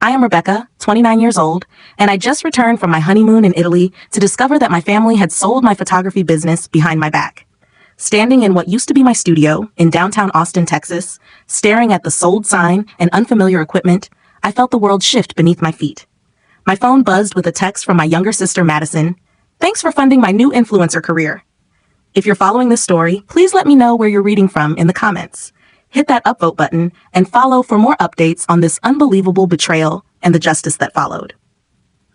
I am Rebecca, 29 years old, and I just returned from my honeymoon in Italy to discover that my family had sold my photography business behind my back. Standing in what used to be my studio in downtown Austin, Texas, staring at the sold sign and unfamiliar equipment, I felt the world shift beneath my feet. My phone buzzed with a text from my younger sister, Madison. "Thanks for funding my new influencer career." If you're following this story, please let me know where you're reading from in the comments. Hit that upvote button and follow for more updates on this unbelievable betrayal and the justice that followed.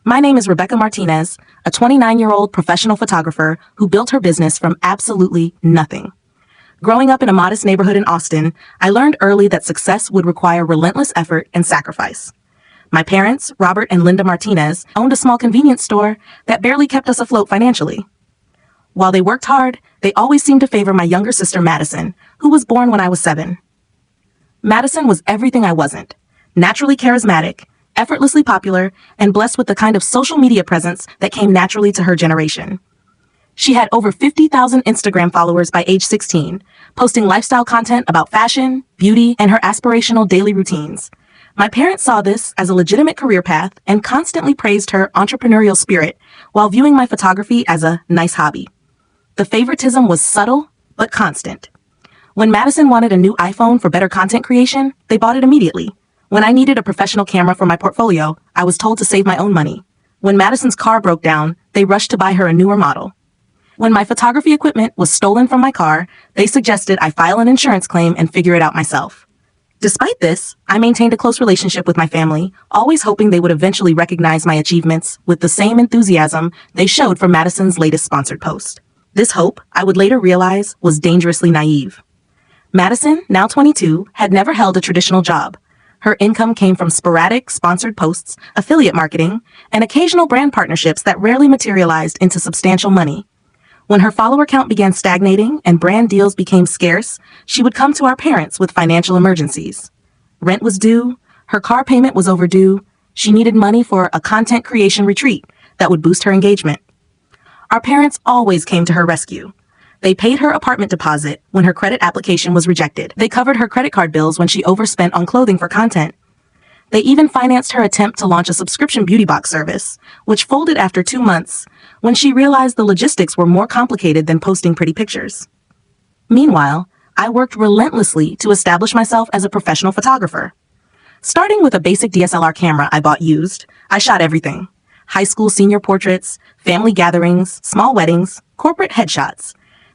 My name is Rebecca Martinez, a 29-year-old professional photographer who built her business from absolutely nothing. Growing up in a modest neighborhood in Austin, I learned early that success would require relentless effort and sacrifice. My parents, Robert and Linda Martinez, owned a small convenience store that barely kept us afloat financially. While they worked hard, they always seemed to favor my younger sister, Madison, who was born when I was 7. Madison was everything I wasn't: naturally charismatic, effortlessly popular, and blessed with the kind of social media presence that came naturally to her generation. She had over 50,000 Instagram followers by age 16, posting lifestyle content about fashion, beauty, and her aspirational daily routines. My parents saw this as a legitimate career path and constantly praised her entrepreneurial spirit while viewing my photography as a nice hobby. The favoritism was subtle but constant. When Madison wanted a new iPhone for better content creation, they bought it immediately. When I needed a professional camera for my portfolio, I was told to save my own money. When Madison's car broke down, they rushed to buy her a newer model. When my photography equipment was stolen from my car, they suggested I file an insurance claim and figure it out myself. Despite this, I maintained a close relationship with my family, always hoping they would eventually recognize my achievements with the same enthusiasm they showed for Madison's latest sponsored post. This hope, I would later realize, was dangerously naive. Madison, now 22, had never held a traditional job. Her income came from sporadic, sponsored posts, affiliate marketing, and occasional brand partnerships that rarely materialized into substantial money. When her follower count began stagnating and brand deals became scarce, she would come to our parents with financial emergencies. Rent was due, her car payment was overdue, she needed money for a content creation retreat that would boost her engagement. Our parents always came to her rescue. They paid her apartment deposit when her credit application was rejected. They covered her credit card bills when she overspent on clothing for content. They even financed her attempt to launch a subscription beauty box service, which folded after 2 months when she realized the logistics were more complicated than posting pretty pictures. Meanwhile, I worked relentlessly to establish myself as a professional photographer. Starting with a basic DSLR camera I bought used, I shot everything: high school senior portraits, family gatherings, small weddings, corporate headshots.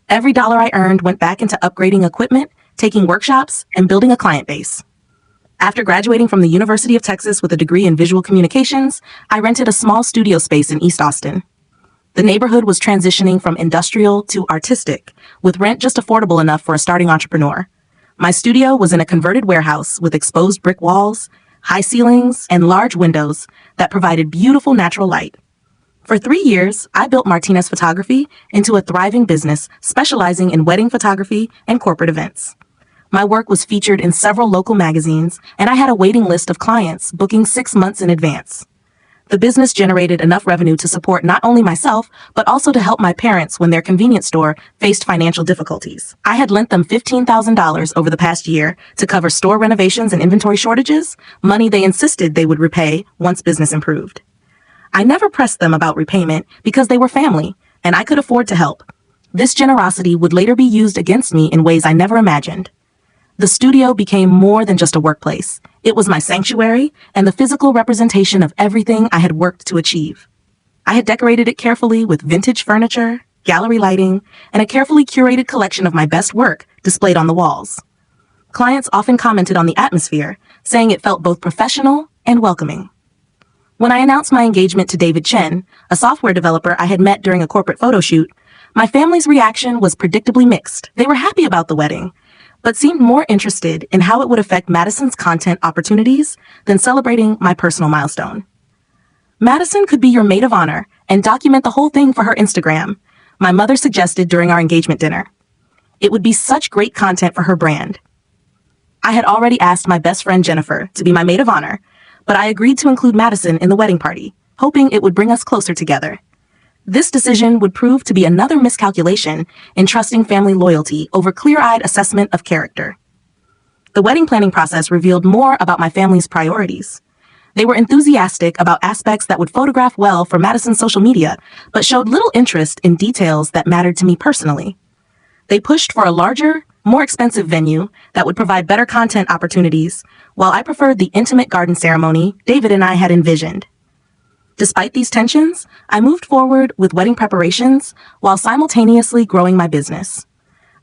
Every dollar I earned went back into upgrading equipment, taking workshops, and building a client base. After graduating from the University of Texas with a degree in visual communications, I rented a small studio space in East Austin. The neighborhood was transitioning from industrial to artistic, with rent just affordable enough for a starting entrepreneur. My studio was in a converted warehouse with exposed brick walls, high ceilings, and large windows that provided beautiful natural light. For 3 years, I built Martinez Photography into a thriving business specializing in wedding photography and corporate events. My work was featured in several local magazines, and I had a waiting list of clients booking 6 months in advance. The business generated enough revenue to support not only myself, but also to help my parents when their convenience store faced financial difficulties. I had lent them $15,000 over the past year to cover store renovations and inventory shortages, money they insisted they would repay once business improved. I never pressed them about repayment because they were family, and I could afford to help. This generosity would later be used against me in ways I never imagined. The studio became more than just a workplace. It was my sanctuary and the physical representation of everything I had worked to achieve. I had decorated it carefully with vintage furniture, gallery lighting, and a carefully curated collection of my best work displayed on the walls. Clients often commented on the atmosphere, saying it felt both professional and welcoming. When I announced my engagement to David Chen, a software developer I had met during a corporate photo shoot, my family's reaction was predictably mixed. They were happy about the wedding, but seemed more interested in how it would affect Madison's content opportunities than celebrating my personal milestone. "Madison could be your maid of honor and document the whole thing for her Instagram," my mother suggested during our engagement dinner. "It would be such great content for her brand." I had already asked my best friend Jennifer to be my maid of honor, but I agreed to include Madison in the wedding party, hoping it would bring us closer together. This decision would prove to be another miscalculation in trusting family loyalty over clear-eyed assessment of character. The wedding planning process revealed more about my family's priorities. They were enthusiastic about aspects that would photograph well for Madison's social media, but showed little interest in details that mattered to me personally. They pushed for a larger, more expensive venue that would provide better content opportunities, while I preferred the intimate garden ceremony David and I had envisioned. Despite these tensions, I moved forward with wedding preparations while simultaneously growing my business.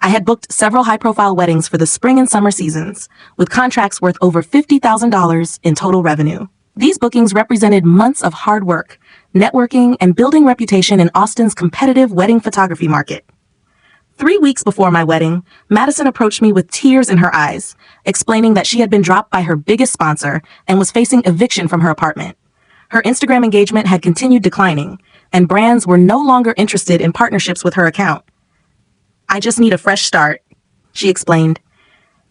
I had booked several high-profile weddings for the spring and summer seasons, with contracts worth over $50,000 in total revenue. These bookings represented months of hard work, networking, and building reputation in Austin's competitive wedding photography market. 3 weeks before my wedding, Madison approached me with tears in her eyes, explaining that she had been dropped by her biggest sponsor and was facing eviction from her apartment. Her Instagram engagement had continued declining, and brands were no longer interested in partnerships with her account. "I just need a fresh start," she explained.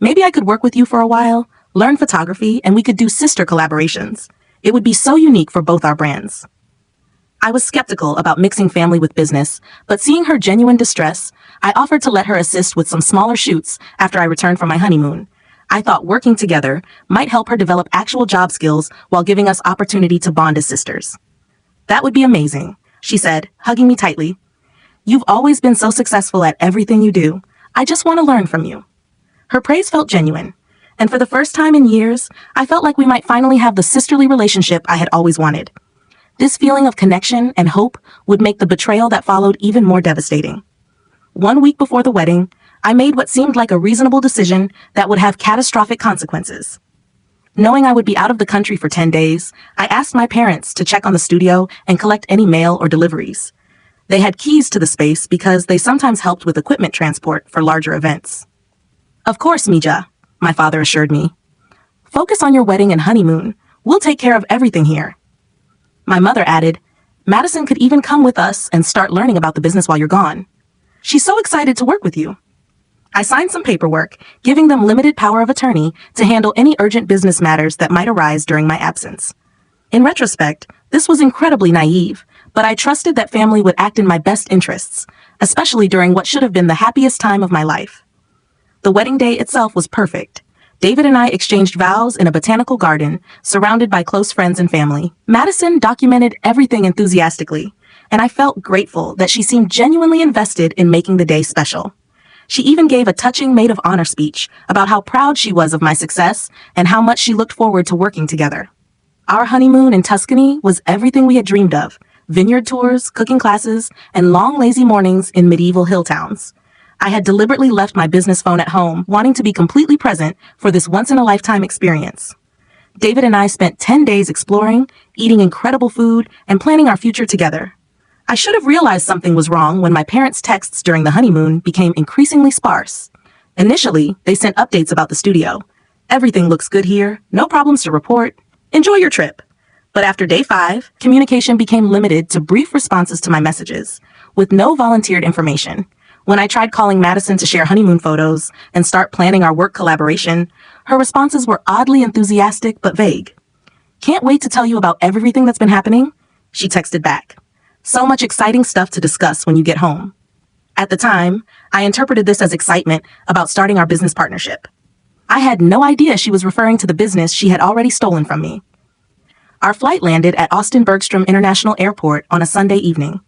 "Maybe I could work with you for a while, learn photography, and we could do sister collaborations. It would be so unique for both our brands." I was skeptical about mixing family with business, but seeing her genuine distress, I offered to let her assist with some smaller shoots after I returned from my honeymoon. I thought working together might help her develop actual job skills while giving us opportunity to bond as sisters. "That would be amazing," she said, hugging me tightly. "You've always been so successful at everything you do. I just want to learn from you." Her praise felt genuine, and for the first time in years, I felt like we might finally have the sisterly relationship I had always wanted. This feeling of connection and hope would make the betrayal that followed even more devastating. 1 week before the wedding, I made what seemed like a reasonable decision that would have catastrophic consequences. Knowing I would be out of the country for 10 days, I asked my parents to check on the studio and collect any mail or deliveries. They had keys to the space because they sometimes helped with equipment transport for larger events. "Of course, Mija," my father assured me. "Focus on your wedding and honeymoon. We'll take care of everything here." My mother added, "Madison could even come with us and start learning about the business while you're gone. She's so excited to work with you." I signed some paperwork, giving them limited power of attorney to handle any urgent business matters that might arise during my absence. In retrospect, this was incredibly naive, but I trusted that family would act in my best interests, especially during what should have been the happiest time of my life. The wedding day itself was perfect. David and I exchanged vows in a botanical garden, surrounded by close friends and family. Madison documented everything enthusiastically, and I felt grateful that she seemed genuinely invested in making the day special. She even gave a touching maid of honor speech about how proud she was of my success and how much she looked forward to working together. Our honeymoon in Tuscany was everything we had dreamed of: vineyard tours, cooking classes, and long lazy mornings in medieval hill towns. I had deliberately left my business phone at home, wanting to be completely present for this once-in-a-lifetime experience. David and I spent 10 days exploring, eating incredible food, and planning our future together. I should have realized something was wrong when my parents' texts during the honeymoon became increasingly sparse. Initially, they sent updates about the studio. "Everything looks good here, no problems to report. Enjoy your trip." But after day 5, communication became limited to brief responses to my messages, with no volunteered information. When I tried calling Madison to share honeymoon photos and start planning our work collaboration, her responses were oddly enthusiastic but vague. "Can't wait to tell you about everything that's been happening," she texted back. "So much exciting stuff to discuss when you get home." At the time, I interpreted this as excitement about starting our business partnership. I had no idea she was referring to the business she had already stolen from me. Our flight landed at Austin Bergstrom International Airport on a Sunday evening.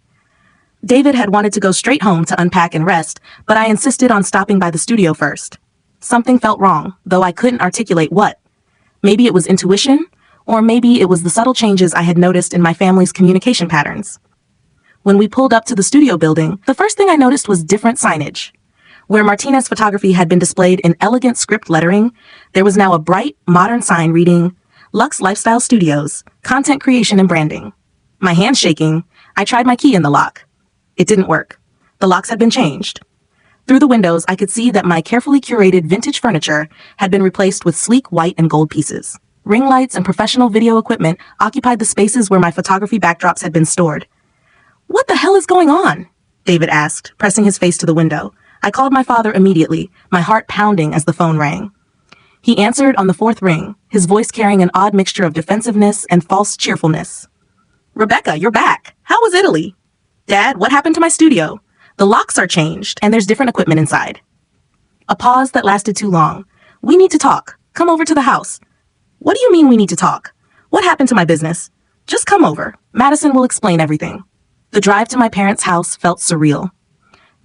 David had wanted to go straight home to unpack and rest, but I insisted on stopping by the studio first. Something felt wrong, though I couldn't articulate what. Maybe it was intuition, or maybe it was the subtle changes I had noticed in my family's communication patterns. When we pulled up to the studio building, the first thing I noticed was different signage. Where Martinez photography had been displayed in elegant script lettering, there was now a bright, modern sign reading, "Lux Lifestyle Studios, Content Creation and Branding." My hand shaking, I tried my key in the lock. It didn't work. The locks had been changed. Through the windows, I could see that my carefully curated vintage furniture had been replaced with sleek white and gold pieces. Ring lights and professional video equipment occupied the spaces where my photography backdrops had been stored. "What the hell is going on?" David asked, pressing his face to the window. I called my father immediately, my heart pounding as the phone rang. He answered on the 4th ring, his voice carrying an odd mixture of defensiveness and false cheerfulness. "Rebecca, you're back. How was Italy?" "Dad, what happened to my studio? The locks are changed, and there's different equipment inside." A pause that lasted too long. "We need to talk. Come over to the house." "What do you mean we need to talk? What happened to my business? Just come over. Madison will explain everything. The drive to my parents' house felt surreal.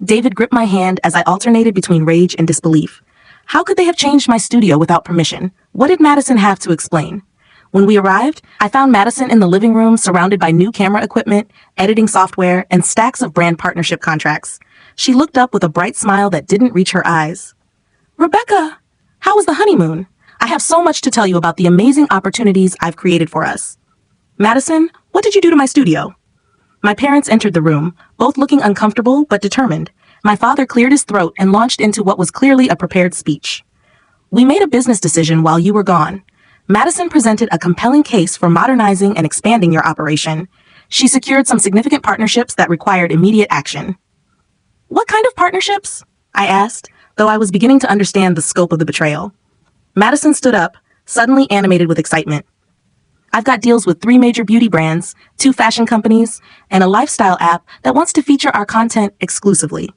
David gripped my hand as I alternated between rage and disbelief. How could they have changed my studio without permission? What did Madison have to explain? When we arrived, I found Madison in the living room surrounded by new camera equipment, editing software, and stacks of brand partnership contracts. She looked up with a bright smile that didn't reach her eyes. Rebecca, how was the honeymoon? I have so much to tell you about the amazing opportunities I've created for us. Madison, what did you do to my studio? My parents entered the room, both looking uncomfortable but determined. My father cleared his throat and launched into what was clearly a prepared speech. We made a business decision while you were gone. Madison presented a compelling case for modernizing and expanding your operation. She secured some significant partnerships that required immediate action. What kind of partnerships? I asked, though I was beginning to understand the scope of the betrayal. Madison stood up, suddenly animated with excitement. I've got deals with 3 major beauty brands, 2 fashion companies, and a lifestyle app that wants to feature our content exclusively.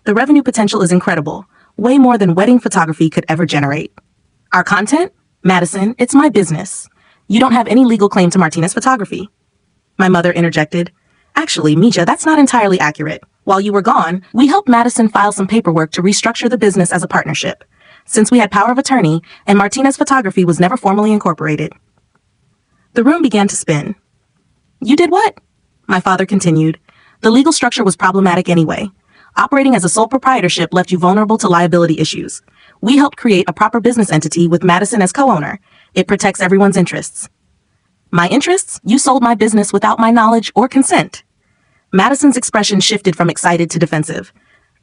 The revenue potential is incredible, way more than wedding photography could ever generate. Our content? Madison, it's my business. You don't have any legal claim to Martinez Photography. My mother interjected. Actually, Misha, that's not entirely accurate. While you were gone, we helped Madison file some paperwork to restructure the business as a partnership, since we had power of attorney and Martinez Photography was never formally incorporated. The room began to spin. You did what? My father continued. The legal structure was problematic anyway. Operating as a sole proprietorship left you vulnerable to liability issues. We helped create a proper business entity with Madison as co-owner. It protects everyone's interests. My interests? You sold my business without my knowledge or consent. Madison's expression shifted from excited to defensive.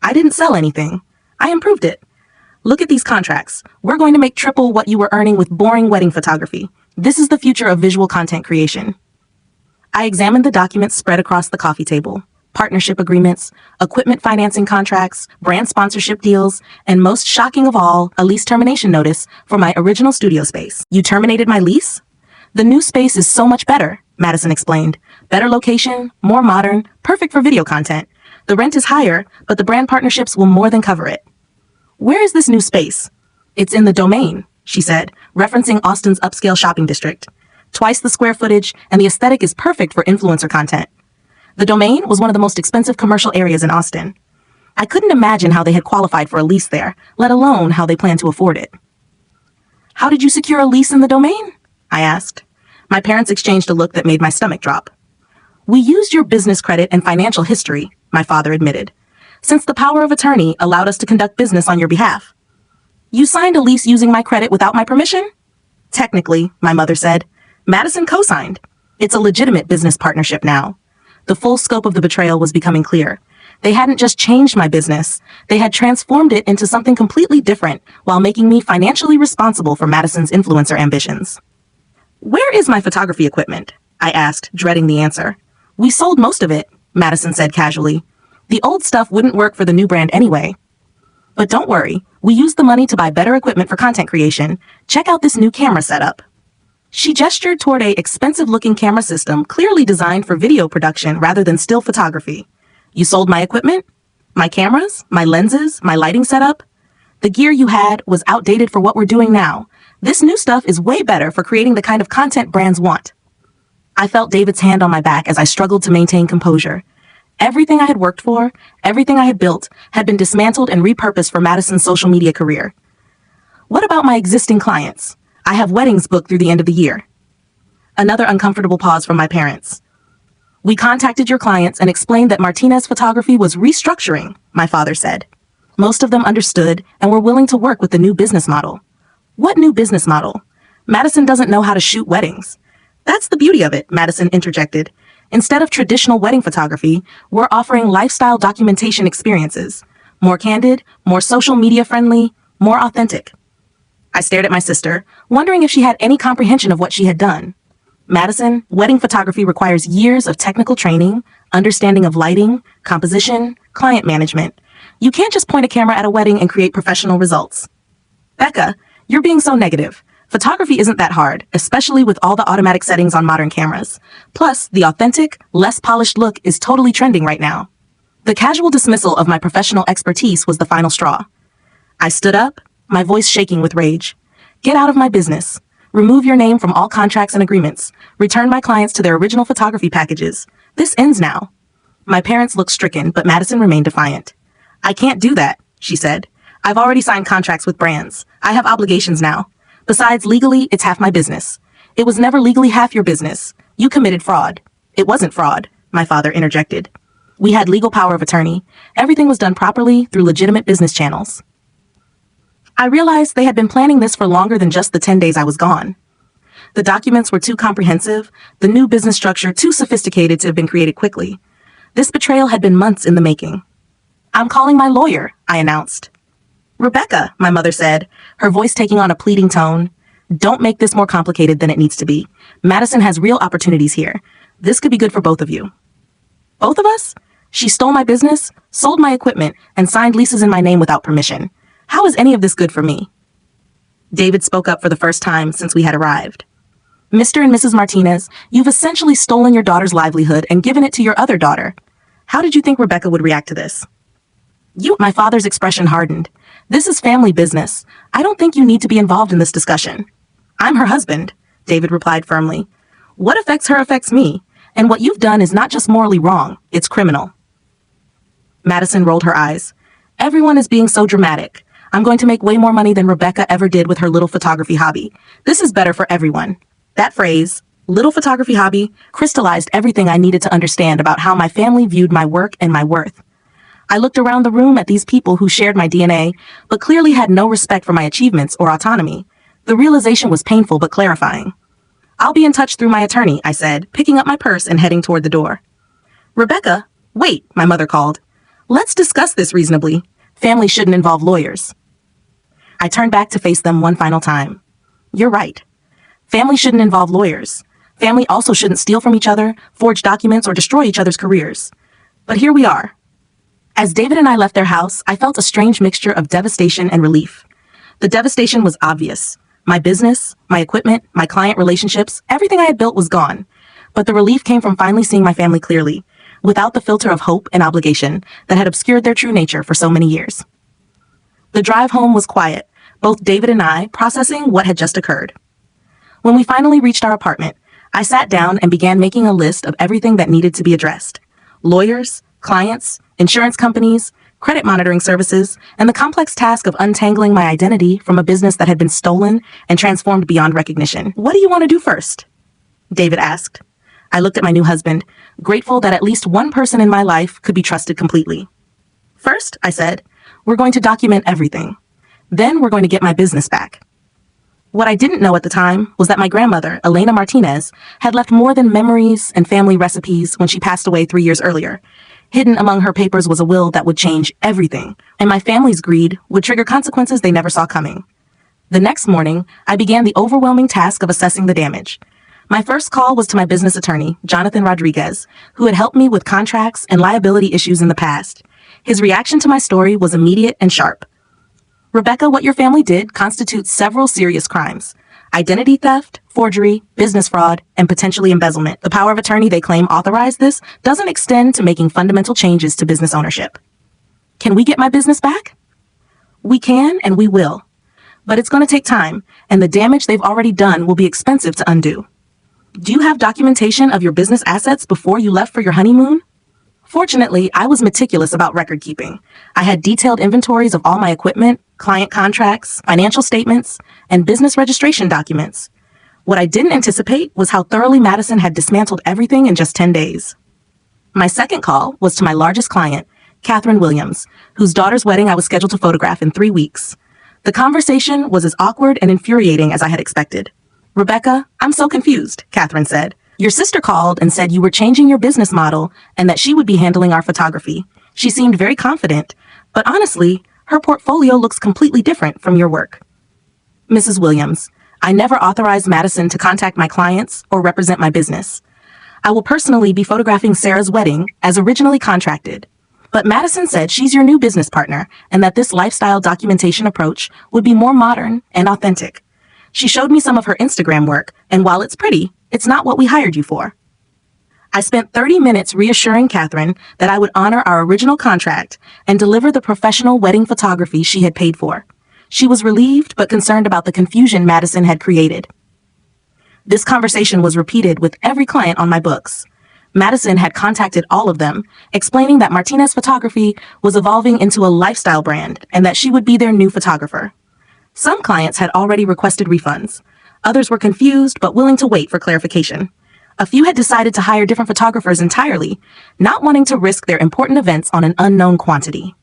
I didn't sell anything. I improved it. Look at these contracts. We're going to make triple what you were earning with boring wedding photography. This is the future of visual content creation. I examined the documents spread across the coffee table. Partnership agreements, equipment financing contracts, brand sponsorship deals, and most shocking of all, a lease termination notice for my original studio space. You terminated my lease? The new space is so much better, Madison explained. Better location, more modern, perfect for video content. The rent is higher, but the brand partnerships will more than cover it. Where is this new space? It's in the Domain, she said, referencing Austin's upscale shopping district. Twice the square footage, and the aesthetic is perfect for influencer content. The Domain was one of the most expensive commercial areas in Austin. I couldn't imagine how they had qualified for a lease there, let alone how they planned to afford it. How did you secure a lease in the Domain? I asked. My parents exchanged a look that made my stomach drop. We used your business credit and financial history, my father admitted, since the power of attorney allowed us to conduct business on your behalf. You signed a lease using my credit without my permission? Technically, my mother said. Madison co-signed. It's a legitimate business partnership now. The full scope of the betrayal was becoming clear. They hadn't just changed my business, they had transformed it into something completely different while making me financially responsible for Madison's influencer ambitions. Where is my photography equipment? I asked, dreading the answer. We sold most of it, Madison said casually. The old stuff wouldn't work for the new brand anyway. But don't worry, we used the money to buy better equipment for content creation. Check out this new camera setup. She gestured toward an expensive-looking camera system clearly designed for video production rather than still photography. You sold my equipment? My cameras? My lenses? My lighting setup? The gear you had was outdated for what we're doing now. This new stuff is way better for creating the kind of content brands want. I felt David's hand on my back as I struggled to maintain composure. Everything I had worked for, everything I had built, had been dismantled and repurposed for Madison's social media career. What about my existing clients? I have weddings booked through the end of the year. Another uncomfortable pause from my parents. We contacted your clients and explained that Martinez Photography was restructuring, my father said. Most of them understood and were willing to work with the new business model. What new business model? Madison doesn't know how to shoot weddings. That's the beauty of it, Madison interjected. Instead of traditional wedding photography, we're offering lifestyle documentation experiences. More candid, more social media friendly, more authentic. I stared at my sister, wondering if she had any comprehension of what she had done. Madison, wedding photography requires years of technical training, understanding of lighting, composition, client management. You can't just point a camera at a wedding and create professional results. Becca, you're being so negative. Photography isn't that hard, especially with all the automatic settings on modern cameras. Plus, the authentic, less polished look is totally trending right now. The casual dismissal of my professional expertise was the final straw. I stood up, my voice shaking with rage. Get out of my business. Remove your name from all contracts and agreements. Return my clients to their original photography packages. This ends now. My parents looked stricken, but Madison remained defiant. I can't do that, she said. I've already signed contracts with brands. I have obligations now. Besides, legally, it's half my business. It was never legally half your business. You committed fraud. It wasn't fraud, my father interjected. We had legal power of attorney. Everything was done properly through legitimate business channels. I realized they had been planning this for longer than just the 10 days I was gone. The documents were too comprehensive, the new business structure too sophisticated to have been created quickly. This betrayal had been months in the making. I'm calling my lawyer, I announced. Rebecca, my mother said, her voice taking on a pleading tone. Don't make this more complicated than it needs to be. Madison has real opportunities here. This could be good for both of you. Both of us? She stole my business, sold my equipment, and signed leases in my name without permission. How is any of this good for me? David spoke up for the first time since we had arrived. Mr. and Mrs. Martinez, you've essentially stolen your daughter's livelihood and given it to your other daughter. How did you think Rebecca would react to this? My father's expression hardened. This is family business. I don't think you need to be involved in this discussion. I'm her husband, David replied firmly. What affects her affects me, and what you've done is not just morally wrong, it's criminal. Madison rolled her eyes. Everyone is being so dramatic. I'm going to make way more money than Rebecca ever did with her little photography hobby. This is better for everyone. That phrase, little photography hobby, crystallized everything I needed to understand about how my family viewed my work and my worth. I looked around the room at these people who shared my DNA, but clearly had no respect for my achievements or autonomy. The realization was painful but clarifying. I'll be in touch through my attorney, I said, picking up my purse and heading toward the door. Rebecca, wait, my mother called. Let's discuss this reasonably. Family shouldn't involve lawyers. I turned back to face them one final time. You're right. Family shouldn't involve lawyers. Family also shouldn't steal from each other, forge documents, or destroy each other's careers. But here we are. As David and I left their house, I felt a strange mixture of devastation and relief. The devastation was obvious. My business, my equipment, my client relationships, everything I had built was gone. But the relief came from finally seeing my family clearly, without the filter of hope and obligation that had obscured their true nature for so many years. The drive home was quiet, both David and I processing what had just occurred. When we finally reached our apartment, I sat down and began making a list of everything that needed to be addressed. Lawyers, clients, insurance companies, credit monitoring services, and the complex task of untangling my identity from a business that had been stolen and transformed beyond recognition. What do you want to do first? David asked. I looked at my new husband, grateful that at least one person in my life could be trusted completely. First, I said, we're going to document everything. Then we're going to get my business back. What I didn't know at the time was that my grandmother, Elena Martinez, had left more than memories and family recipes when she passed away 3 years earlier. Hidden among her papers was a will that would change everything, and my family's greed would trigger consequences they never saw coming. The next morning, I began the overwhelming task of assessing the damage. My first call was to my business attorney, Jonathan Rodriguez, who had helped me with contracts and liability issues in the past. His reaction to my story was immediate and sharp. Rebecca, what your family did constitutes several serious crimes. Identity theft, forgery, business fraud, and potentially embezzlement. The power of attorney they claim authorized this doesn't extend to making fundamental changes to business ownership. Can we get my business back? We can and we will. But it's going to take time, and the damage they've already done will be expensive to undo. Do you have documentation of your business assets before you left for your honeymoon? Fortunately, I was meticulous about record keeping. I had detailed inventories of all my equipment, client contracts, financial statements, and business registration documents. What I didn't anticipate was how thoroughly Madison had dismantled everything in just 10 days. My second call was to my largest client, Catherine Williams, whose daughter's wedding I was scheduled to photograph in 3 weeks. The conversation was as awkward and infuriating as I had expected. Rebecca, I'm so confused, Catherine said. Your sister called and said you were changing your business model and that she would be handling our photography. She seemed very confident, but honestly, her portfolio looks completely different from your work. Mrs. Williams, I never authorized Madison to contact my clients or represent my business. I will personally be photographing Sarah's wedding as originally contracted. But Madison said she's your new business partner and that this lifestyle documentation approach would be more modern and authentic. She showed me some of her Instagram work, and while it's pretty, it's not what we hired you for. I spent 30 minutes reassuring Catherine that I would honor our original contract and deliver the professional wedding photography she had paid for. She was relieved but concerned about the confusion Madison had created. This conversation was repeated with every client on my books. Madison had contacted all of them, explaining that Martinez Photography was evolving into a lifestyle brand and that she would be their new photographer. Some clients had already requested refunds. Others were confused but willing to wait for clarification. A few had decided to hire different photographers entirely, not wanting to risk their important events on an unknown quantity.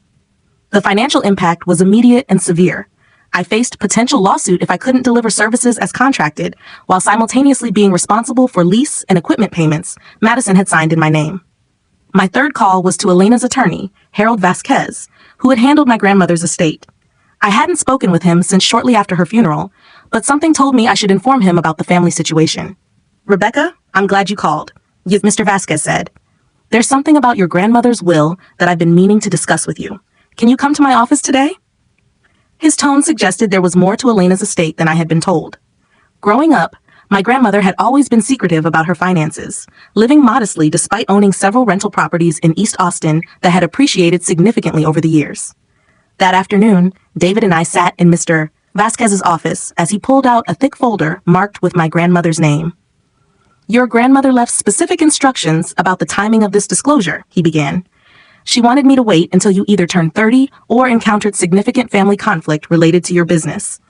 The financial impact was immediate and severe. I faced potential lawsuit if I couldn't deliver services as contracted, while simultaneously being responsible for lease and equipment payments Madison had signed in my name. My third call was to Elena's attorney, Harold Vasquez, who had handled my grandmother's estate. I hadn't spoken with him since shortly after her funeral, but something told me I should inform him about the family situation. "Rebecca, I'm glad you called," Mr. Vasquez said. "There's something about your grandmother's will that I've been meaning to discuss with you. Can you come to my office today?" His tone suggested there was more to Elena's estate than I had been told. Growing up, my grandmother had always been secretive about her finances, living modestly despite owning several rental properties in East Austin that had appreciated significantly over the years. That afternoon, David and I sat in Mr. Vasquez's office as he pulled out a thick folder marked with my grandmother's name. "Your grandmother left specific instructions about the timing of this disclosure," he began. "She wanted me to wait until you either turned 30 or encountered significant family conflict related to your business.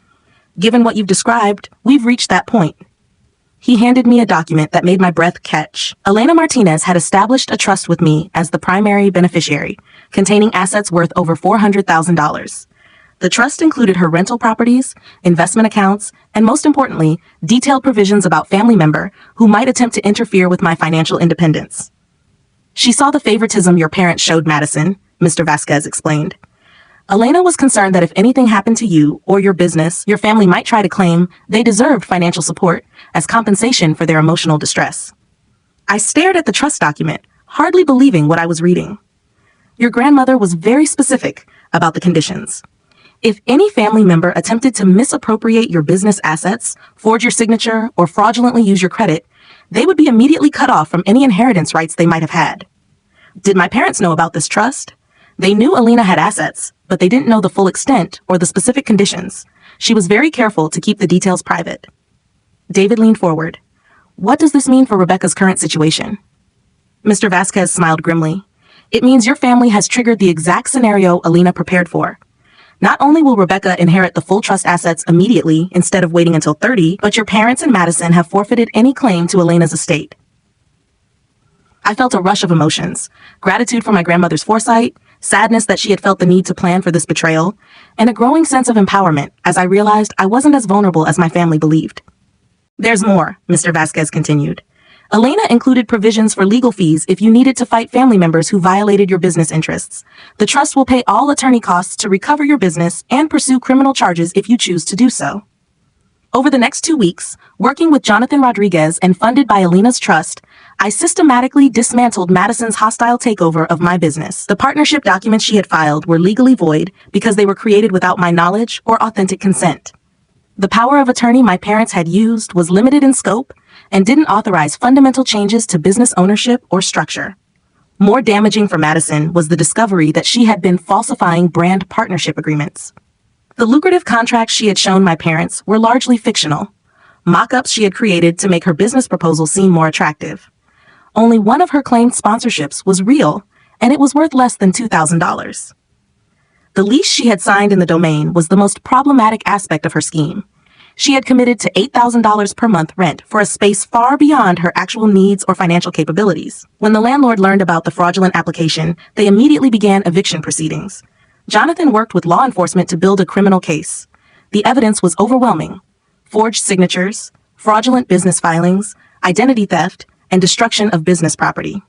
Given what you've described, we've reached that point." He handed me a document that made my breath catch. Elena Martinez had established a trust with me as the primary beneficiary, containing assets worth over $400,000. The trust included her rental properties, investment accounts, and most importantly, detailed provisions about family member who might attempt to interfere with my financial independence. "She saw the favoritism your parents showed Madison," Mr. Vasquez explained. "Elena was concerned that if anything happened to you or your business, your family might try to claim they deserved financial support as compensation for their emotional distress." I stared at the trust document, hardly believing what I was reading. Your grandmother was very specific about the conditions. If any family member attempted to misappropriate your business assets, forge your signature, or fraudulently use your credit, they would be immediately cut off from any inheritance rights they might have had. Did my parents know about this trust? They knew Elena had assets, but they didn't know the full extent or the specific conditions. She was very careful to keep the details private. David leaned forward. "What does this mean for Rebecca's current situation?" Mr. Vasquez smiled grimly. "It means your family has triggered the exact scenario Elena prepared for. Not only will Rebecca inherit the full trust assets immediately instead of waiting until 30, but your parents and Madison have forfeited any claim to Elena's estate." I felt a rush of emotions: gratitude for my grandmother's foresight, sadness that she had felt the need to plan for this betrayal, and a growing sense of empowerment as I realized I wasn't as vulnerable as my family believed. "There's more," Mr. Vasquez continued. "Elena included provisions for legal fees if you needed to fight family members who violated your business interests. The trust will pay all attorney costs to recover your business and pursue criminal charges if you choose to do so." Over the next 2 weeks, working with Jonathan Rodriguez and funded by Elena's trust, I systematically dismantled Madison's hostile takeover of my business. The partnership documents she had filed were legally void because they were created without my knowledge or authentic consent. The power of attorney my parents had used was limited in scope and didn't authorize fundamental changes to business ownership or structure. More damaging for Madison was the discovery that she had been falsifying brand partnership agreements. The lucrative contracts she had shown my parents were largely fictional, mock-ups she had created to make her business proposal seem more attractive. Only one of her claimed sponsorships was real, and it was worth less than $2,000. The lease she had signed in the domain was the most problematic aspect of her scheme. She had committed to $8,000 per month rent for a space far beyond her actual needs or financial capabilities. When the landlord learned about the fraudulent application, they immediately began eviction proceedings. Jonathan worked with law enforcement to build a criminal case. The evidence was overwhelming: forged signatures, fraudulent business filings, identity theft, and destruction of business property.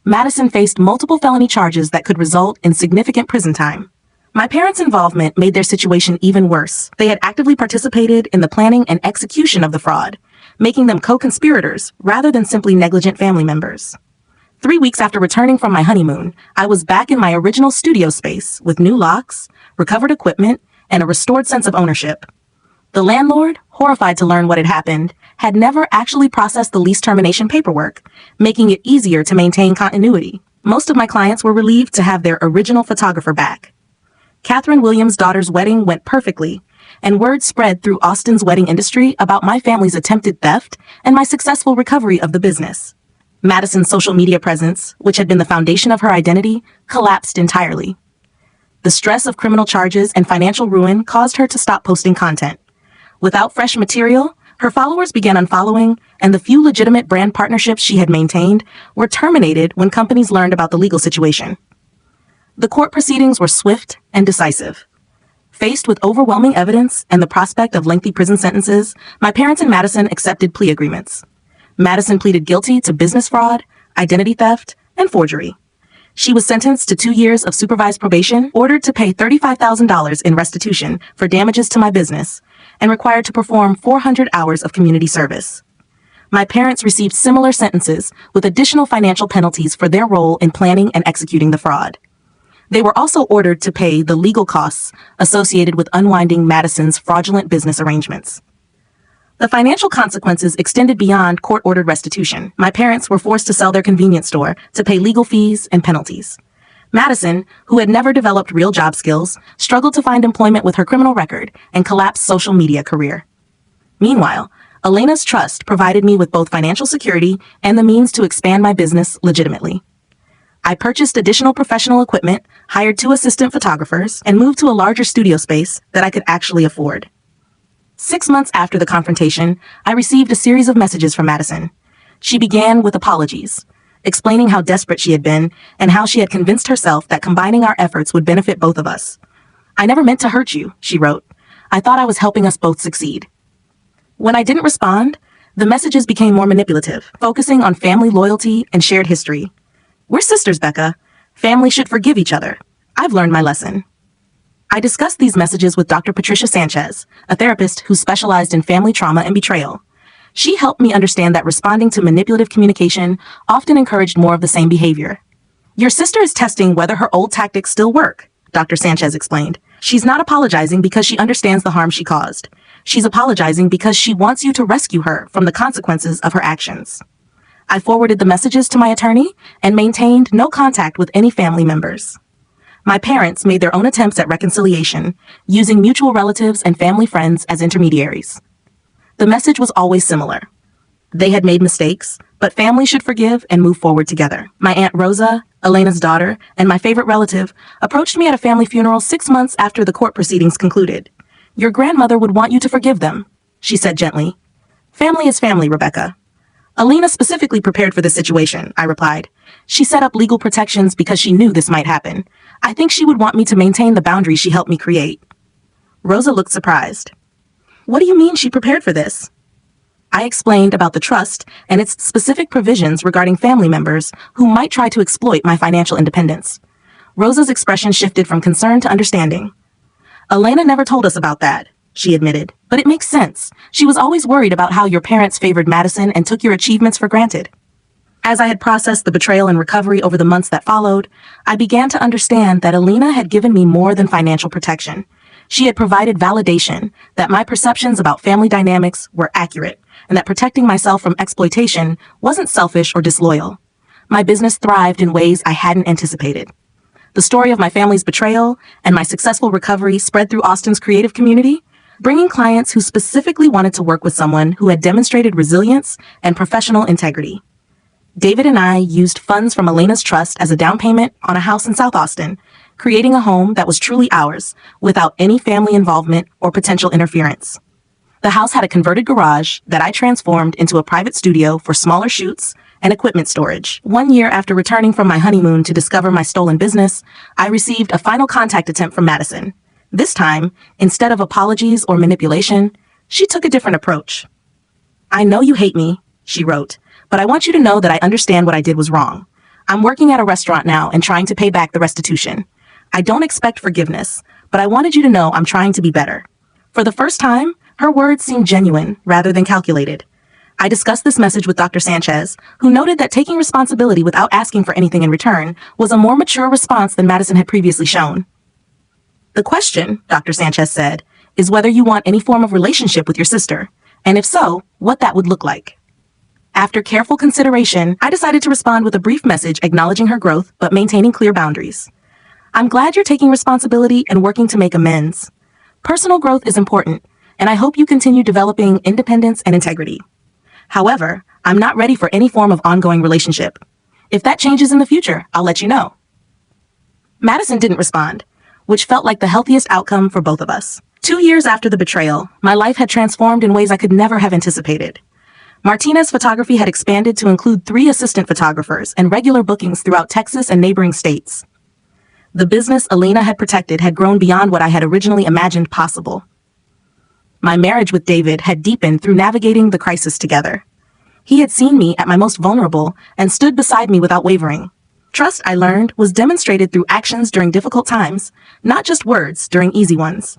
Madison faced multiple felony charges that could result in significant prison time. My parents' involvement made their situation even worse. They had actively participated in the planning and execution of the fraud, making them co-conspirators rather than simply negligent family members. 3 weeks after returning from my honeymoon, I was back in my original studio space with new locks, recovered equipment, and a restored sense of ownership. The landlord, horrified to learn what had happened, had never actually processed the lease termination paperwork, making it easier to maintain continuity. Most of my clients were relieved to have their original photographer back. Catherine Williams' daughter's wedding went perfectly, and word spread through Austin's wedding industry about my family's attempted theft and my successful recovery of the business. Madison's social media presence, which had been the foundation of her identity, collapsed entirely. The stress of criminal charges and financial ruin caused her to stop posting content. Without fresh material, her followers began unfollowing, and the few legitimate brand partnerships she had maintained were terminated when companies learned about the legal situation. The court proceedings were swift and decisive. Faced with overwhelming evidence and the prospect of lengthy prison sentences, my parents and Madison accepted plea agreements. Madison pleaded guilty to business fraud, identity theft, and forgery. She was sentenced to 2 years of supervised probation, ordered to pay $35,000 in restitution for damages to my business, and required to perform 400 hours of community service. My parents received similar sentences with additional financial penalties for their role in planning and executing the fraud. They were also ordered to pay the legal costs associated with unwinding Madison's fraudulent business arrangements. The financial consequences extended beyond court-ordered restitution. My parents were forced to sell their convenience store to pay legal fees and penalties. Madison, who had never developed real job skills, struggled to find employment with her criminal record and collapsed social media career. Meanwhile, Elena's trust provided me with both financial security and the means to expand my business legitimately. I purchased additional professional equipment, hired 2 assistant photographers, and moved to a larger studio space that I could actually afford. 6 months after the confrontation, I received a series of messages from Madison. She began with apologies, explaining how desperate she had been and how she had convinced herself that combining our efforts would benefit both of us. "I never meant to hurt you," she wrote. "I thought I was helping us both succeed." When I didn't respond, the messages became more manipulative, focusing on family loyalty and shared history. "We're sisters, Becca. Family should forgive each other. I've learned my lesson." I discussed these messages with Dr. Patricia Sanchez, a therapist who specialized in family trauma and betrayal. She helped me understand that responding to manipulative communication often encouraged more of the same behavior. "Your sister is testing whether her old tactics still work," Dr. Sanchez explained. "She's not apologizing because she understands the harm she caused. She's apologizing because she wants you to rescue her from the consequences of her actions." I forwarded the messages to my attorney and maintained no contact with any family members. My parents made their own attempts at reconciliation, using mutual relatives and family friends as intermediaries. The message was always similar. They had made mistakes, but family should forgive and move forward together. My Aunt Rosa, Elena's daughter, and my favorite relative approached me at a family funeral 6 months after the court proceedings concluded. "Your grandmother would want you to forgive them," she said gently. "Family is family, Rebecca." "Elena specifically prepared for this situation," I replied. "She set up legal protections because she knew this might happen. I think she would want me to maintain the boundaries she helped me create." Rosa looked surprised. "What do you mean she prepared for this?" I explained about the trust and its specific provisions regarding family members who might try to exploit my financial independence. Rosa's expression shifted from concern to understanding. "Elena never told us about that," she admitted, "but it makes sense. She was always worried about how your parents favored Madison and took your achievements for granted." As I had processed the betrayal and recovery over the months that followed, I began to understand that Elena had given me more than financial protection. She had provided validation that my perceptions about family dynamics were accurate and that protecting myself from exploitation wasn't selfish or disloyal. My business thrived in ways I hadn't anticipated. The story of my family's betrayal and my successful recovery spread through Austin's creative community, bringing clients who specifically wanted to work with someone who had demonstrated resilience and professional integrity. David and I used funds from Elena's trust as a down payment on a house in South Austin, creating a home that was truly ours without any family involvement or potential interference. The house had a converted garage that I transformed into a private studio for smaller shoots and equipment storage. 1 year after returning from my honeymoon to discover my stolen business, I received a final contact attempt from Madison. This time, instead of apologies or manipulation, she took a different approach. "I know you hate me," she wrote, "but I want you to know that I understand what I did was wrong. I'm working at a restaurant now and trying to pay back the restitution. I don't expect forgiveness, but I wanted you to know I'm trying to be better." For the first time, her words seemed genuine rather than calculated. I discussed this message with Dr. Sanchez, who noted that taking responsibility without asking for anything in return was a more mature response than Madison had previously shown. "The question," Dr. Sanchez said, "is whether you want any form of relationship with your sister, and if so, what that would look like." After careful consideration, I decided to respond with a brief message acknowledging her growth but maintaining clear boundaries. "I'm glad you're taking responsibility and working to make amends. Personal growth is important, and I hope you continue developing independence and integrity. However, I'm not ready for any form of ongoing relationship. If that changes in the future, I'll let you know." Madison didn't respond, which felt like the healthiest outcome for both of us. 2 years after the betrayal, my life had transformed in ways I could never have anticipated. Martinez Photography had expanded to include 3 assistant photographers and regular bookings throughout Texas and neighboring states. The business Alina had protected had grown beyond what I had originally imagined possible. My marriage with David had deepened through navigating the crisis together. He had seen me at my most vulnerable and stood beside me without wavering. Trust, I learned, was demonstrated through actions during difficult times, not just words during easy ones.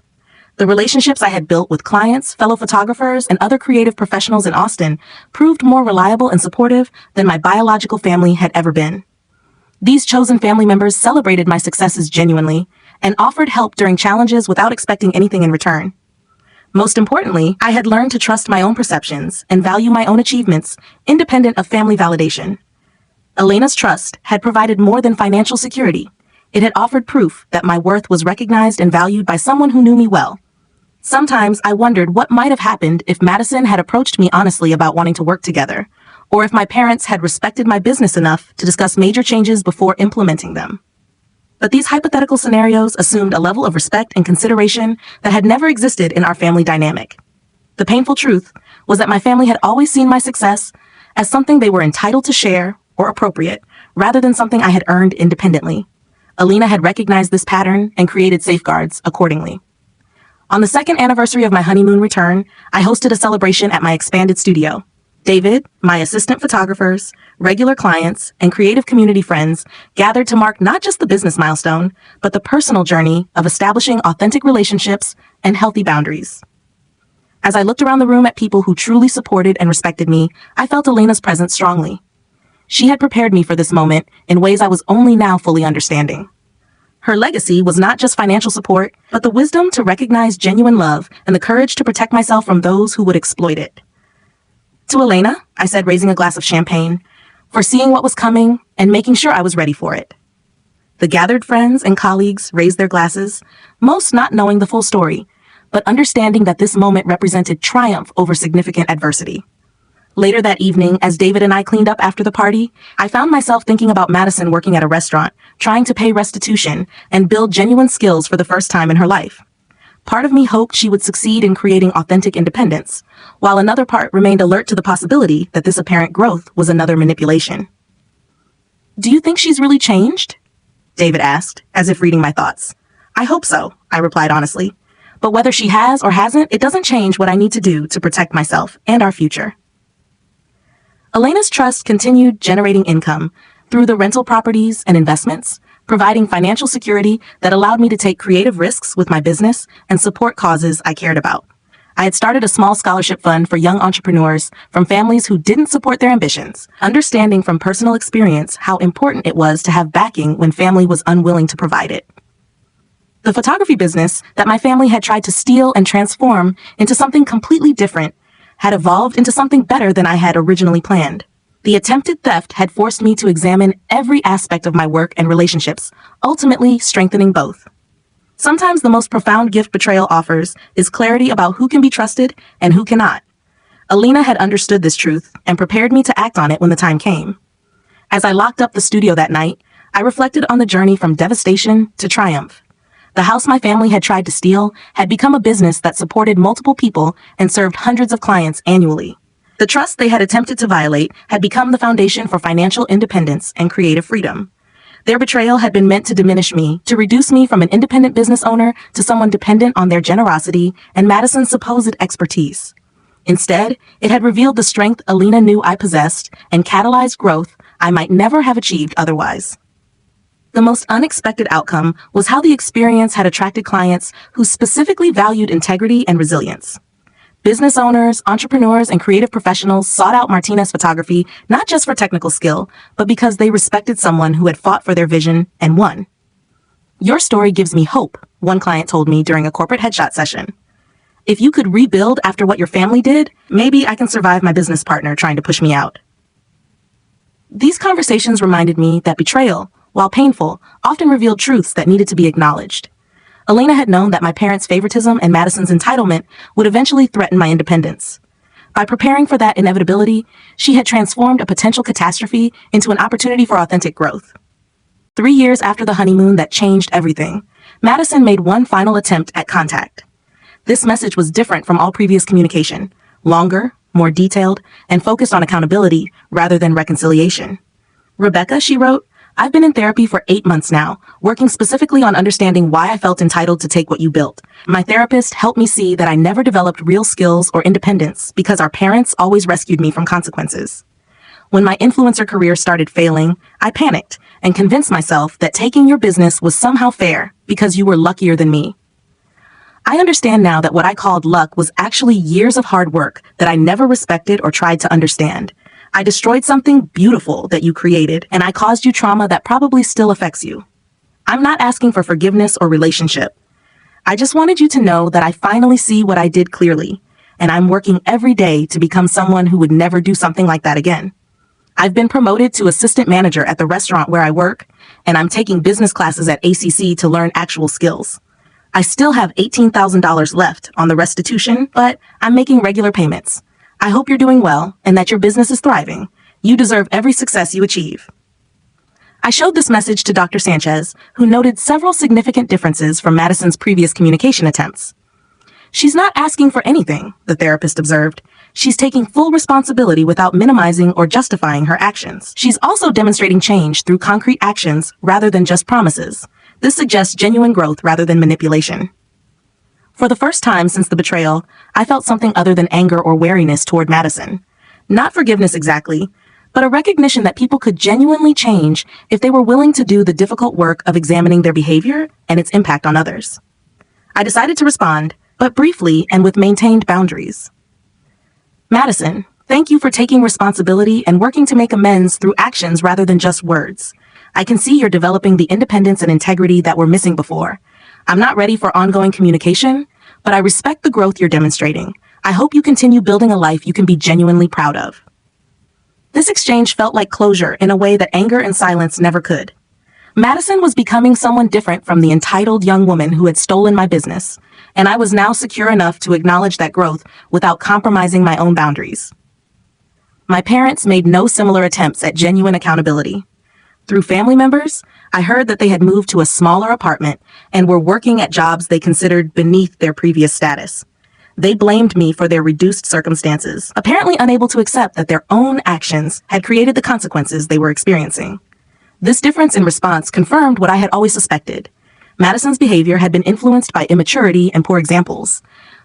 The relationships I had built with clients, fellow photographers, and other creative professionals in Austin proved more reliable and supportive than my biological family had ever been. These chosen family members celebrated my successes genuinely and offered help during challenges without expecting anything in return. Most importantly, I had learned to trust my own perceptions and value my own achievements, independent of family validation. Elena's trust had provided more than financial security. It had offered proof that my worth was recognized and valued by someone who knew me well. Sometimes I wondered what might have happened if Madison had approached me honestly about wanting to work together, or if my parents had respected my business enough to discuss major changes before implementing them. But these hypothetical scenarios assumed a level of respect and consideration that had never existed in our family dynamic. The painful truth was that my family had always seen my success as something they were entitled to share or appropriate, rather than something I had earned independently. Alina had recognized this pattern and created safeguards accordingly. On the 2nd anniversary of my honeymoon return, I hosted a celebration at my expanded studio. David, my assistant photographers, regular clients, and creative community friends gathered to mark not just the business milestone, but the personal journey of establishing authentic relationships and healthy boundaries. As I looked around the room at people who truly supported and respected me, I felt Alina's presence strongly. She had prepared me for this moment in ways I was only now fully understanding. Her legacy was not just financial support, but the wisdom to recognize genuine love and the courage to protect myself from those who would exploit it. "To Elena," I said, raising a glass of champagne, "for seeing what was coming and making sure I was ready for it." The gathered friends and colleagues raised their glasses, most not knowing the full story, but understanding that this moment represented triumph over significant adversity. Later that evening, as David and I cleaned up after the party, I found myself thinking about Madison working at a restaurant, trying to pay restitution and build genuine skills for the first time in her life. Part of me hoped she would succeed in creating authentic independence, while another part remained alert to the possibility that this apparent growth was another manipulation. "Do you think she's really changed?" David asked, as if reading my thoughts. "I hope so," I replied honestly. "But whether she has or hasn't, it doesn't change what I need to do to protect myself and our future." Elena's trust continued generating income through the rental properties and investments, providing financial security that allowed me to take creative risks with my business and support causes I cared about. I had started a small scholarship fund for young entrepreneurs from families who didn't support their ambitions, understanding from personal experience how important it was to have backing when family was unwilling to provide it. The photography business that my family had tried to steal and transform into something completely different had evolved into something better than I had originally planned. The attempted theft had forced me to examine every aspect of my work and relationships, ultimately strengthening both. Sometimes the most profound gift betrayal offers is clarity about who can be trusted and who cannot. Alina had understood this truth and prepared me to act on it when the time came. As I locked up the studio that night, I reflected on the journey from devastation to triumph. The house my family had tried to steal had become a business that supported multiple people and served hundreds of clients annually. The trust they had attempted to violate had become the foundation for financial independence and creative freedom. Their betrayal had been meant to diminish me, to reduce me from an independent business owner to someone dependent on their generosity and Madison's supposed expertise. Instead, it had revealed the strength Alina knew I possessed and catalyzed growth I might never have achieved otherwise. The most unexpected outcome was how the experience had attracted clients who specifically valued integrity and resilience. Business owners, entrepreneurs, and creative professionals sought out Martinez Photography not just for technical skill, but because they respected someone who had fought for their vision and won. "Your story gives me hope," one client told me during a corporate headshot session. "If you could rebuild after what your family did, maybe I can survive my business partner trying to push me out." These conversations reminded me that betrayal, while painful, often revealed truths that needed to be acknowledged. Elena had known that my parents' favoritism and Madison's entitlement would eventually threaten my independence. By preparing for that inevitability, she had transformed a potential catastrophe into an opportunity for authentic growth. 3 years after the honeymoon that changed everything, Madison made one final attempt at contact. This message was different from all previous communication, longer, more detailed, and focused on accountability rather than reconciliation. "Rebecca," she wrote, "I've been in therapy for 8 months now, working specifically on understanding why I felt entitled to take what you built. My therapist helped me see that I never developed real skills or independence because our parents always rescued me from consequences. When my influencer career started failing, I panicked and convinced myself that taking your business was somehow fair because you were luckier than me. I understand now that what I called luck was actually years of hard work that I never respected or tried to understand. I destroyed something beautiful that you created, and I caused you trauma that probably still affects you. I'm not asking for forgiveness or relationship. I just wanted you to know that I finally see what I did clearly, and I'm working every day to become someone who would never do something like that again. I've been promoted to assistant manager at the restaurant where I work, and I'm taking business classes at ACC to learn actual skills. I still have $18,000 left on the restitution, but I'm making regular payments. I hope you're doing well and that your business is thriving. You deserve every success you achieve." I showed this message to Dr. Sanchez, who noted several significant differences from Madison's previous communication attempts. "She's not asking for anything," the therapist observed. "She's taking full responsibility without minimizing or justifying her actions. She's also demonstrating change through concrete actions rather than just promises. This suggests genuine growth rather than manipulation." For the first time since the betrayal, I felt something other than anger or wariness toward Madison. Not forgiveness exactly, but a recognition that people could genuinely change if they were willing to do the difficult work of examining their behavior and its impact on others. I decided to respond, but briefly and with maintained boundaries. "Madison, thank you for taking responsibility and working to make amends through actions rather than just words. I can see you're developing the independence and integrity that were missing before. I'm not ready for ongoing communication, but I respect the growth you're demonstrating. I hope you continue building a life you can be genuinely proud of." This exchange felt like closure in a way that anger and silence never could. Madison was becoming someone different from the entitled young woman who had stolen my business, and I was now secure enough to acknowledge that growth without compromising my own boundaries. My parents made no similar attempts at genuine accountability. Through family members, I heard that they had moved to a smaller apartment and were working at jobs they considered beneath their previous status. They blamed me for their reduced circumstances, apparently unable to accept that their own actions had created the consequences they were experiencing. This difference in response confirmed what I had always suspected. Madison's behavior had been influenced by immaturity and poor examples,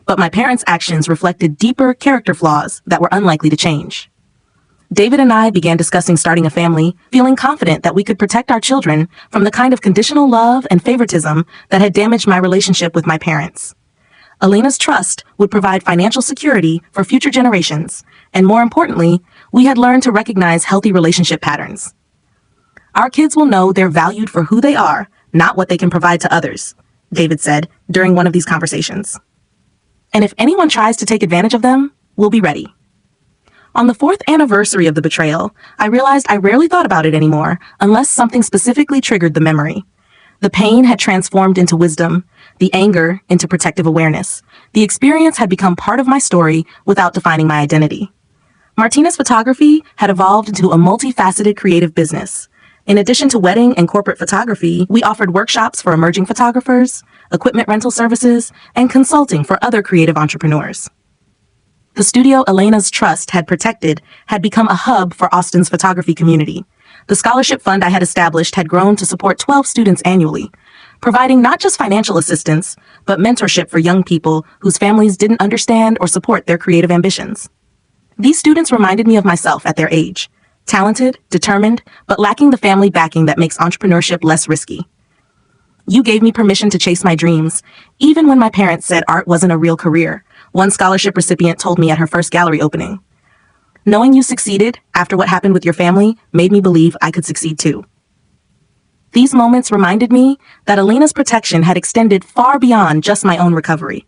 but my parents' actions reflected deeper character flaws that were unlikely to change. David and I began discussing starting a family, feeling confident that we could protect our children from the kind of conditional love and favoritism that had damaged my relationship with my parents. Elena's trust would provide financial security for future generations, and more importantly, we had learned to recognize healthy relationship patterns. "Our kids will know they're valued for who they are, not what they can provide to others," David said during one of these conversations. "And if anyone tries to take advantage of them, we'll be ready." On the 4th anniversary of the betrayal, I realized I rarely thought about it anymore unless something specifically triggered the memory. The pain had transformed into wisdom, the anger into protective awareness. The experience had become part of my story without defining my identity. Martinez Photography had evolved into a multifaceted creative business. In addition to wedding and corporate photography, we offered workshops for emerging photographers, equipment rental services, and consulting for other creative entrepreneurs. The studio Elena's trust had protected had become a hub for Austin's photography community. The scholarship fund I had established had grown to support 12 students annually, providing not just financial assistance, but mentorship for young people whose families didn't understand or support their creative ambitions. These students reminded me of myself at their age, talented, determined, but lacking the family backing that makes entrepreneurship less risky. "You gave me permission to chase my dreams, even when my parents said art wasn't a real career," one scholarship recipient told me at her first gallery opening. "Knowing you succeeded after what happened with your family made me believe I could succeed too." These moments reminded me that Elena's protection had extended far beyond just my own recovery.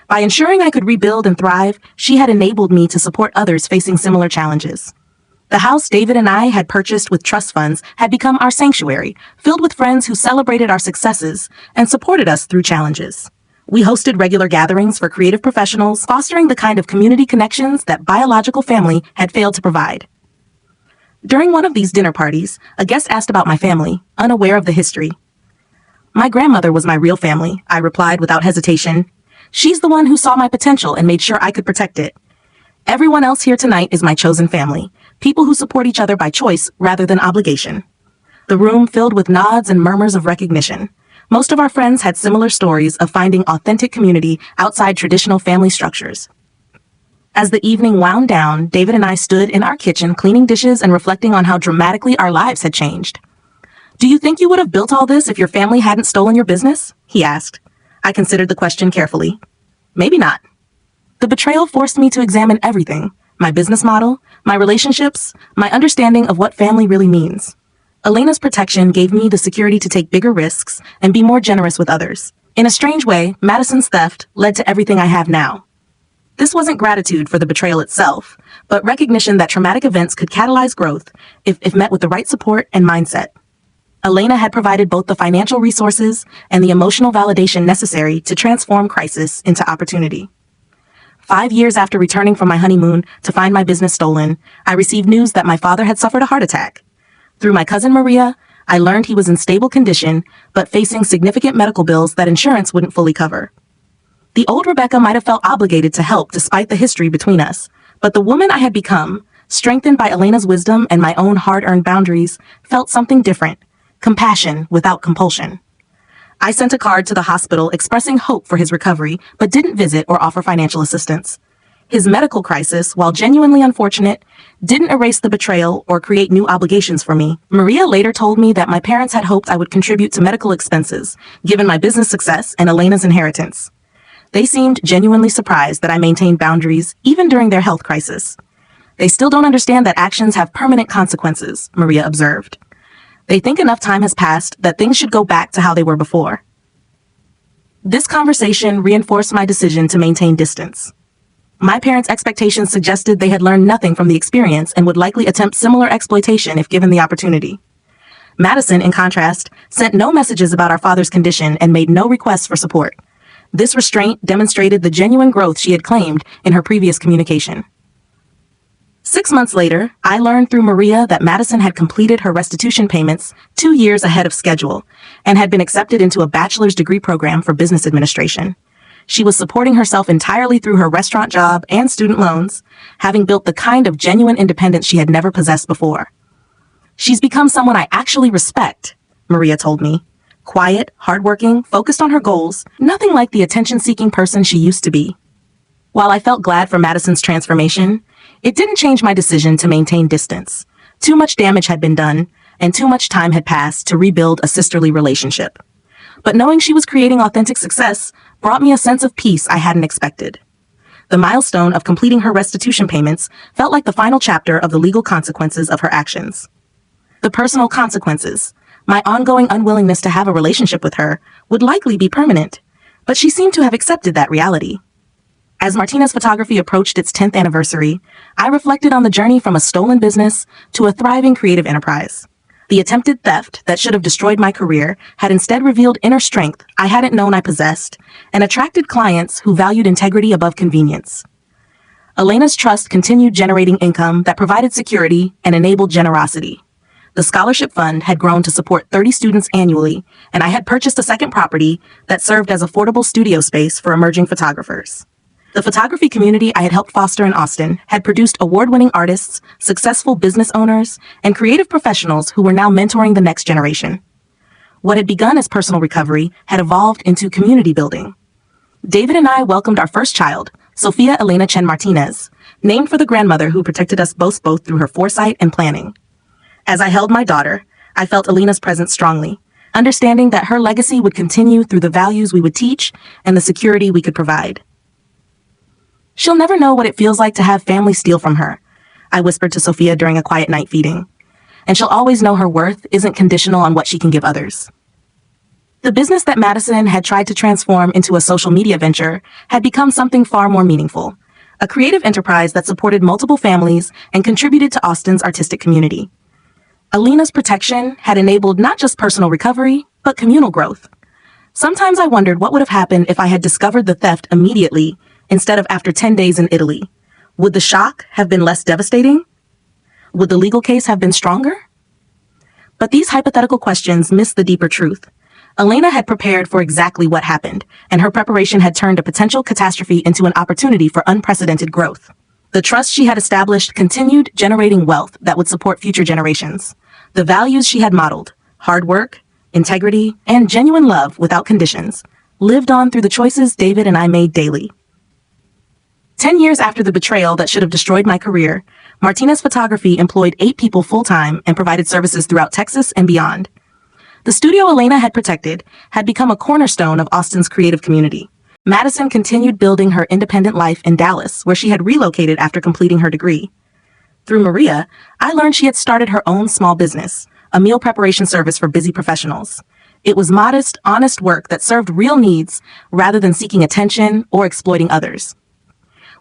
By ensuring I could rebuild and thrive, she had enabled me to support others facing similar challenges. The house David and I had purchased with trust funds had become our sanctuary, filled with friends who celebrated our successes and supported us through challenges. We hosted regular gatherings for creative professionals, fostering the kind of community connections that biological family had failed to provide. During one of these dinner parties, a guest asked about my family, unaware of the history. "My grandmother was my real family," I replied without hesitation. "She's the one who saw my potential and made sure I could protect it. Everyone else here tonight is my chosen family, people who support each other by choice rather than obligation." The room filled with nods and murmurs of recognition. Most of our friends had similar stories of finding authentic community outside traditional family structures. As the evening wound down, David and I stood in our kitchen cleaning dishes and reflecting on how dramatically our lives had changed. "Do you think you would have built all this if your family hadn't stolen your business?" he asked. I considered the question carefully. Maybe not. The betrayal forced me to examine everything: my business model, my relationships, my understanding of what family really means. Elena's protection gave me the security to take bigger risks and be more generous with others. In a strange way, Madison's theft led to everything I have now. This wasn't gratitude for the betrayal itself, but recognition that traumatic events could catalyze growth if met with the right support and mindset. Elena had provided both the financial resources and the emotional validation necessary to transform crisis into opportunity. 5 years after returning from my honeymoon to find my business stolen, I received news that my father had suffered a heart attack. Through my cousin Maria, I learned he was in stable condition, but facing significant medical bills that insurance wouldn't fully cover. The old Rebecca might have felt obligated to help despite the history between us, but the woman I had become, strengthened by Elena's wisdom and my own hard-earned boundaries, felt something different: compassion without compulsion. I sent a card to the hospital expressing hope for his recovery, but didn't visit or offer financial assistance. His medical crisis, while genuinely unfortunate, didn't erase the betrayal or create new obligations for me. Maria later told me that my parents had hoped I would contribute to medical expenses, given my business success and Elena's inheritance. They seemed genuinely surprised that I maintained boundaries even during their health crisis. "They still don't understand that actions have permanent consequences," Maria observed. "They think enough time has passed that things should go back to how they were before." This conversation reinforced my decision to maintain distance. My parents' expectations suggested they had learned nothing from the experience and would likely attempt similar exploitation if given the opportunity. Madison, in contrast, sent no messages about our father's condition and made no requests for support. This restraint demonstrated the genuine growth she had claimed in her previous communication. 6 months later, I learned through Maria that Madison had completed her restitution payments 2 years ahead of schedule and had been accepted into a bachelor's degree program for business administration. She was supporting herself entirely through her restaurant job and student loans, having built the kind of genuine independence she had never possessed before. "She's become someone I actually respect," Maria told me. Quiet, hardworking, focused on her goals, nothing like the attention-seeking person she used to be. While I felt glad for Madison's transformation, it didn't change my decision to maintain distance. Too much damage had been done, and too much time had passed to rebuild a sisterly relationship. But knowing she was creating authentic success brought me a sense of peace I hadn't expected. The milestone of completing her restitution payments felt like the final chapter of the legal consequences of her actions. The personal consequences, my ongoing unwillingness to have a relationship with her, would likely be permanent, but she seemed to have accepted that reality. As Martinez Photography approached its 10th anniversary, I reflected on the journey from a stolen business to a thriving creative enterprise. The attempted theft that should have destroyed my career had instead revealed inner strength I hadn't known I possessed and attracted clients who valued integrity above convenience. Elena's trust continued generating income that provided security and enabled generosity. The scholarship fund had grown to support 30 students annually, and I had purchased a second property that served as affordable studio space for emerging photographers. The photography community I had helped foster in Austin had produced award-winning artists, successful business owners, and creative professionals who were now mentoring the next generation. What had begun as personal recovery had evolved into community building. David and I welcomed our first child, Sophia Elena Chen Martinez, named for the grandmother who protected us both through her foresight and planning. As I held my daughter, I felt Elena's presence strongly, understanding that her legacy would continue through the values we would teach and the security we could provide. "She'll never know what it feels like to have family steal from her," I whispered to Sophia during a quiet night feeding. "And she'll always know her worth isn't conditional on what she can give others." The business that Madison had tried to transform into a social media venture had become something far more meaningful: a creative enterprise that supported multiple families and contributed to Austin's artistic community. Alina's protection had enabled not just personal recovery, but communal growth. Sometimes I wondered what would have happened if I had discovered the theft immediately instead of after 10 days in Italy. Would the shock have been less devastating? Would the legal case have been stronger? But these hypothetical questions miss the deeper truth. Alina had prepared for exactly what happened, and her preparation had turned a potential catastrophe into an opportunity for unprecedented growth. The trust she had established continued generating wealth that would support future generations. The values she had modeled, hard work, integrity, and genuine love without conditions, lived on through the choices David and I made daily. 10 years after the betrayal that should have destroyed my career, Martinez Photography employed 8 people full-time and provided services throughout Texas and beyond. The studio Alina had protected had become a cornerstone of Austin's creative community. Madison continued building her independent life in Dallas, where she had relocated after completing her degree. Through Maria, I learned she had started her own small business, a meal preparation service for busy professionals. It was modest, honest work that served real needs rather than seeking attention or exploiting others.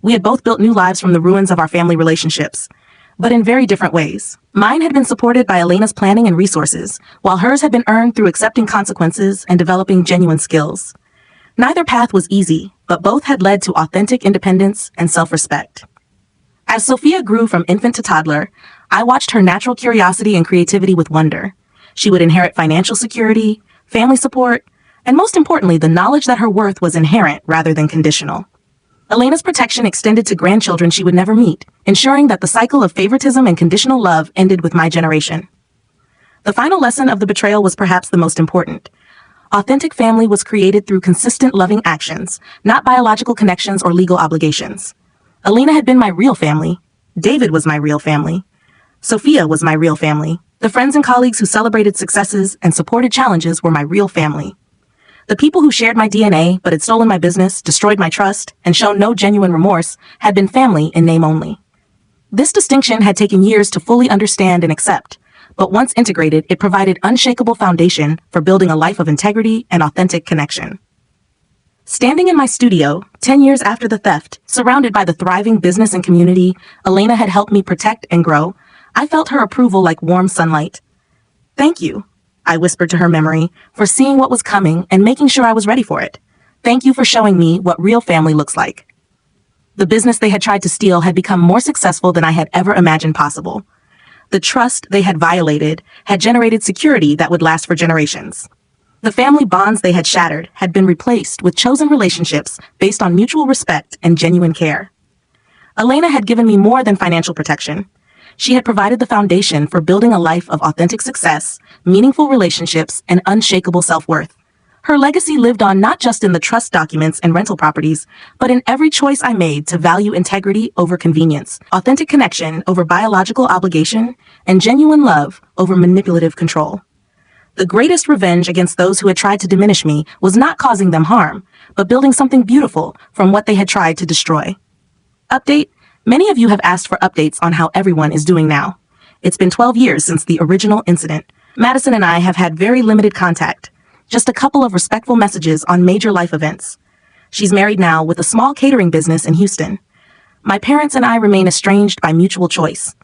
We had both built new lives from the ruins of our family relationships, but in very different ways. Mine had been supported by Alina's planning and resources, while hers had been earned through accepting consequences and developing genuine skills. Neither path was easy, but both had led to authentic independence and self-respect. As Sophia grew from infant to toddler, I watched her natural curiosity and creativity with wonder. She would inherit financial security, family support, and most importantly, the knowledge that her worth was inherent rather than conditional. Alina's protection extended to grandchildren she would never meet, ensuring that the cycle of favoritism and conditional love ended with my generation. The final lesson of the betrayal was perhaps the most important. Authentic family was created through consistent loving actions, not biological connections or legal obligations. Alina had been my real family. David was my real family. Sophia was my real family. The friends and colleagues who celebrated successes and supported challenges were my real family. The people who shared my DNA but had stolen my business, destroyed my trust, and shown no genuine remorse had been family in name only. This distinction had taken years to fully understand and accept, but once integrated, it provided unshakable foundation for building a life of integrity and authentic connection. Standing in my studio, 10 years after the theft, surrounded by the thriving business and community Alina had helped me protect and grow, I felt her approval like warm sunlight. "Thank you," I whispered to her memory, "for seeing what was coming and making sure I was ready for it. Thank you for showing me what real family looks like." The business they had tried to steal had become more successful than I had ever imagined possible. The trust they had violated had generated security that would last for generations. The family bonds they had shattered had been replaced with chosen relationships based on mutual respect and genuine care. Alina had given me more than financial protection. She had provided the foundation for building a life of authentic success, meaningful relationships, and unshakable self-worth. Her legacy lived on not just in the trust documents and rental properties, but in every choice I made to value integrity over convenience, authentic connection over biological obligation, and genuine love over manipulative control. The greatest revenge against those who had tried to diminish me was not causing them harm, but building something beautiful from what they had tried to destroy. Update: many of you have asked for updates on how everyone is doing now. It's been 12 years since the original incident. Madison and I have had very limited contact, just a couple of respectful messages on major life events. She's married now with a small catering business in Houston. My parents and I remain estranged by mutual choice.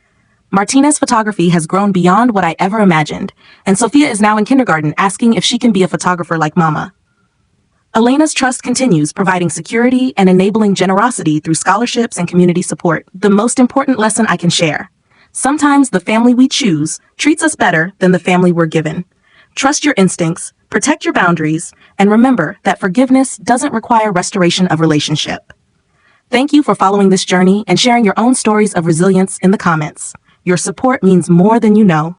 Martinez Photography has grown beyond what I ever imagined, and Sophia is now in kindergarten asking if she can be a photographer like Mama. Alina's trust continues, providing security and enabling generosity through scholarships and community support. The most important lesson I can share: sometimes the family we choose treats us better than the family we're given. Trust your instincts, protect your boundaries, and remember that forgiveness doesn't require restoration of relationship. Thank you for following this journey and sharing your own stories of resilience in the comments. Your support means more than you know.